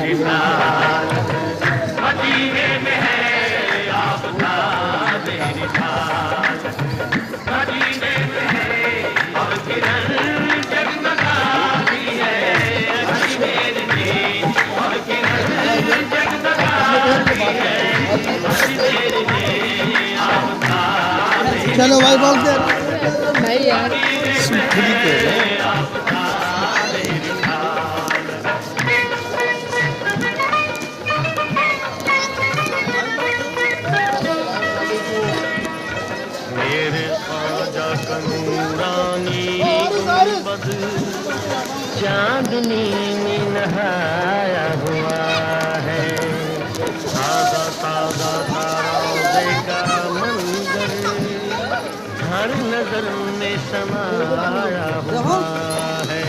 रिसाल मदीने में है आफताब रिसाल मदीने में है और किरण जगमगाती है अजमेर में और किरण जगमगाती है अजमेर में आफताब चलो भाई बोलते नहीं यार मेरे ख्वाजा का नूरानी गुंबद चांदनी में नहाया हुआ है ताज़ा ताज़ा तारों का मंजर हर नजर में समाया हुआ है